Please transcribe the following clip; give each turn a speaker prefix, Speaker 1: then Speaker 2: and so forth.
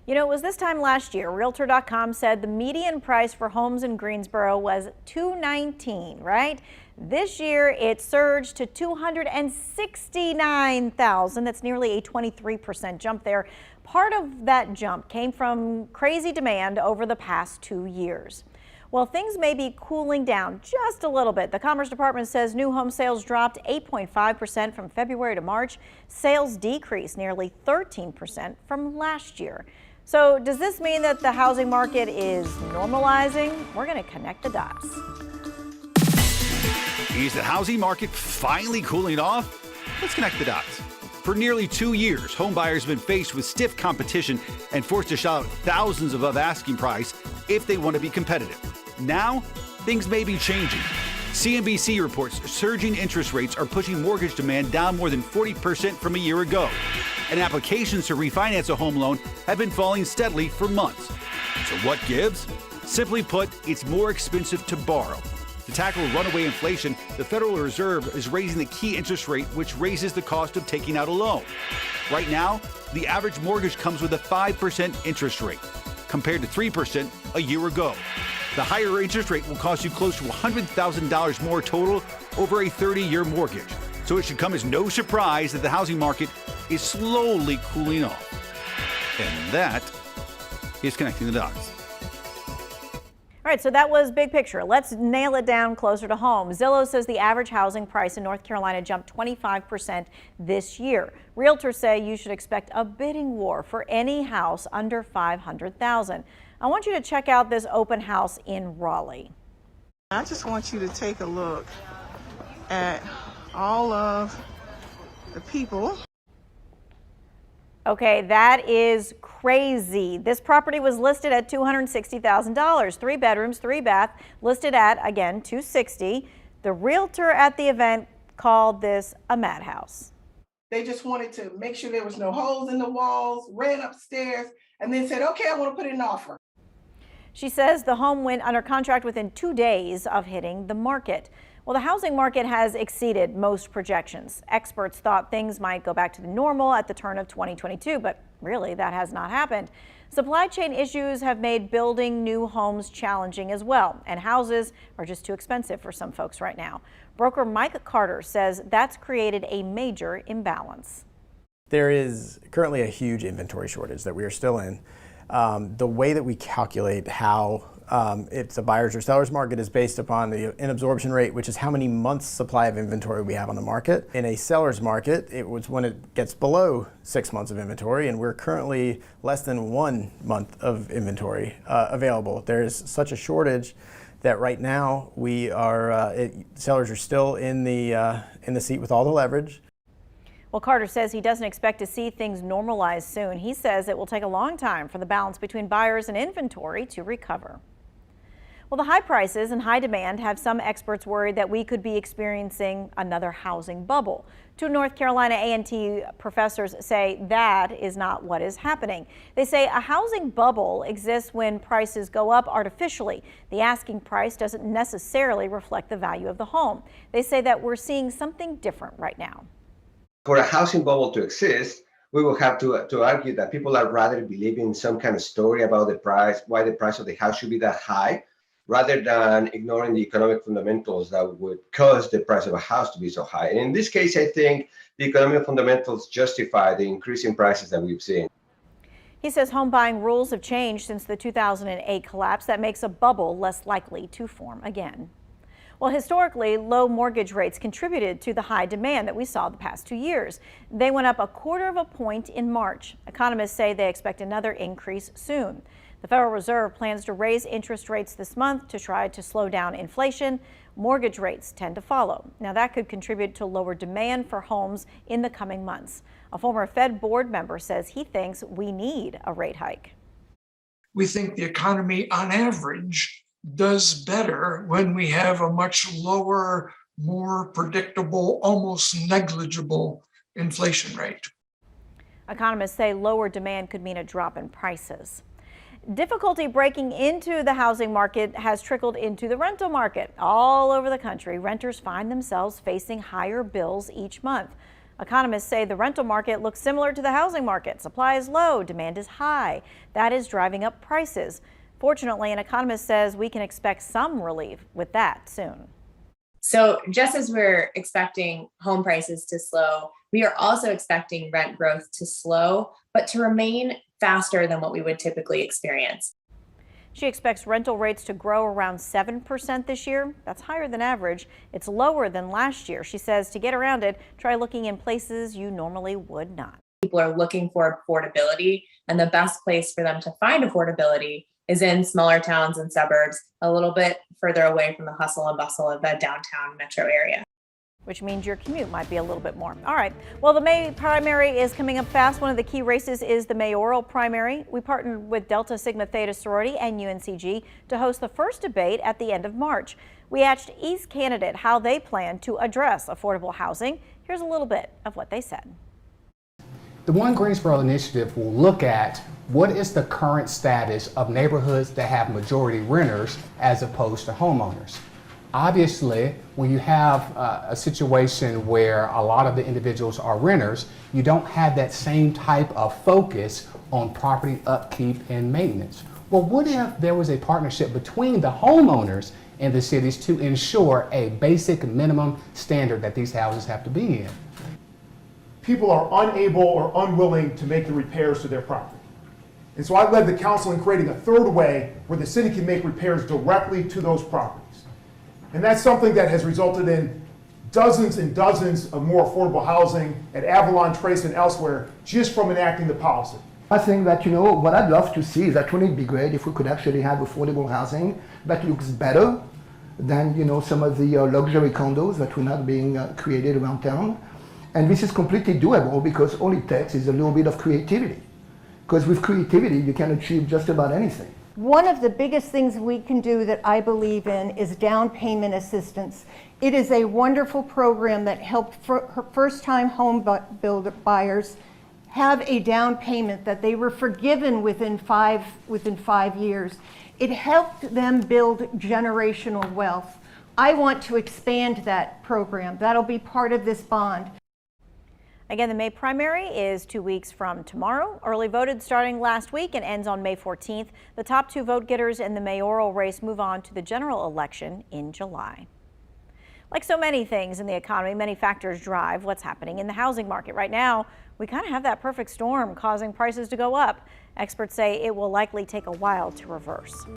Speaker 1: You know, it was this time last year, Realtor.com said the median price for homes in Greensboro was $219, right? This year, it surged to $269,000. That's nearly a 23% jump there. Part of that jump came from crazy demand over the past 2 years. Well, things may be cooling down just a little bit. The Commerce Department says new home sales dropped 8.5% from February to March. Sales decreased nearly 13% from last year. So does this mean that the housing market is normalizing? We're going to connect the dots.
Speaker 2: Is the housing market finally cooling off? Let's connect the dots. For nearly 2 years, home buyers have been faced with stiff competition and forced to shell out thousands above asking price if they want to be competitive. Now, things may be changing. CNBC reports surging interest rates are pushing mortgage demand down more than 40% from a year ago. And applications to refinance a home loan have been falling steadily for months. So what gives? Simply put, it's more expensive to borrow. To tackle runaway inflation, the Federal Reserve is raising the key interest rate, which raises the cost of taking out a loan. Right now, the average mortgage comes with a 5% interest rate, compared to 3% a year ago. The higher interest rate will cost you close to $100,000 more total over a 30-year mortgage. So it should come as no surprise that the housing market is slowly cooling off. And that is connecting the dots.
Speaker 1: All right, so that was big picture. Let's nail it down closer to home. Zillow says the average housing price in North Carolina jumped 25% this year. Realtors say you should expect a bidding war for any house under $500,000. I want you to check out this open house in Raleigh.
Speaker 3: I just want you to take a look at all of the people.
Speaker 1: Okay, that is crazy. This property was listed at $260,000. 3 bedrooms, 3 bath, listed at, again, $260,000. The realtor at the event called this a madhouse.
Speaker 3: They just wanted to make sure there was no holes in the walls, ran upstairs, and then said, okay, I want to put in an offer.
Speaker 1: She says the home went under contract within 2 days of hitting the market. Well, the housing market has exceeded most projections. Experts thought things might go back to the normal at the turn of 2022, but really that has not happened. Supply chain issues have made building new homes challenging as well, and houses are just too expensive for some folks right now. Broker Mike Carter says that's created a major imbalance.
Speaker 4: There is currently a huge inventory shortage that we are still in. The way that we calculate how it's a buyer's or seller's market is based upon the inabsorption rate, which is how many months supply of inventory we have on the market. In a seller's market, it was when it gets below 6 months of inventory, and we're currently less than 1 month of inventory available. There's such a shortage that right now we are sellers are still in the seat with all the leverage.
Speaker 1: Well, Carter says he doesn't expect to see things normalize soon. He says it will take a long time for the balance between buyers and inventory to recover. Well, the high prices and high demand have some experts worried that we could be experiencing another housing bubble. 2 North Carolina A&T professors say that is not what is happening. They say a housing bubble exists when prices go up artificially. The asking price doesn't necessarily reflect the value of the home. They say that we're seeing something different right now.
Speaker 5: For a housing bubble to exist, we will have to argue that people are rather believing in some kind of story about the price, why the price of the house should be that high, rather than ignoring the economic fundamentals that would cause the price of a house to be so high. And in this case, I think the economic fundamentals justify the increase in prices that we've seen.
Speaker 1: He says home buying rules have changed since the 2008 collapse. That makes a bubble less likely to form again. Well, historically, low mortgage rates contributed to the high demand that we saw the past 2 years. They went up 1/4 point in March. Economists say they expect another increase soon. The Federal Reserve plans to raise interest rates this month to try to slow down inflation. Mortgage rates tend to follow. Now, that could contribute to lower demand for homes in the coming months. A former Fed board member says he thinks we need a rate hike.
Speaker 6: We think the economy on average does better when we have a much lower, more predictable, almost negligible inflation rate.
Speaker 1: Economists say lower demand could mean a drop in prices. Difficulty breaking into the housing market has trickled into the rental market. All over the country, renters find themselves facing higher bills each month. Economists say the rental market looks similar to the housing market. Supply is low, demand is high. That is driving up prices. Fortunately, an economist says we can expect some relief with that soon.
Speaker 7: So just as we're expecting home prices to slow, we are also expecting rent growth to slow, but to remain faster than what we would typically experience.
Speaker 1: She expects rental rates to grow around 7% this year. That's higher than average. It's lower than last year. She says to get around it, try looking in places you normally would not.
Speaker 7: People are looking for affordability, and the best place for them to find affordability is in smaller towns and suburbs, a little bit further away from the hustle and bustle of the downtown metro area.
Speaker 1: Which means your commute might be a little bit more. All right. Well, the May primary is coming up fast. One of the key races is the mayoral primary. We partnered with Delta Sigma Theta sorority and UNCG to host the first debate at the end of March. We asked each candidate how they plan to address affordable housing. Here's a little bit of what they said.
Speaker 8: The One Greensboro initiative will look at what is the current status of neighborhoods that have majority renters as opposed to homeowners. Obviously, when you have a situation where a lot of the individuals are renters, you don't have that same type of focus on property upkeep and maintenance. Well, what if there was a partnership between the homeowners and the cities to ensure a basic minimum standard that these houses have to be in?
Speaker 9: People are unable or unwilling to make the repairs to their property. And so I led the council in creating a third way where the city can make repairs directly to those properties. And that's something that has resulted in dozens and dozens of more affordable housing at Avalon, Trace, and elsewhere just from enacting the policy.
Speaker 10: I think that, what I'd love to see is that wouldn't it be great if we could actually have affordable housing that looks better than, some of the luxury condos that were not being created around town. And this is completely doable because all it takes is a little bit of creativity. Because with creativity, you can achieve just about anything.
Speaker 11: One of the biggest things we can do that I believe in is down payment assistance. It is a wonderful program that helped first-time home builder buyers have a down payment that they were forgiven within five years. It helped them build generational wealth. I want to expand that program. That'll be part of this bond.
Speaker 1: Again, the May primary is 2 weeks from tomorrow. Early voted starting last week and ends on May 14th. The top two vote getters in the mayoral race move on to the general election in July. Like so many things in the economy, many factors drive what's happening in the housing market. Right now, we kind of have that perfect storm causing prices to go up. Experts say it will likely take a while to reverse.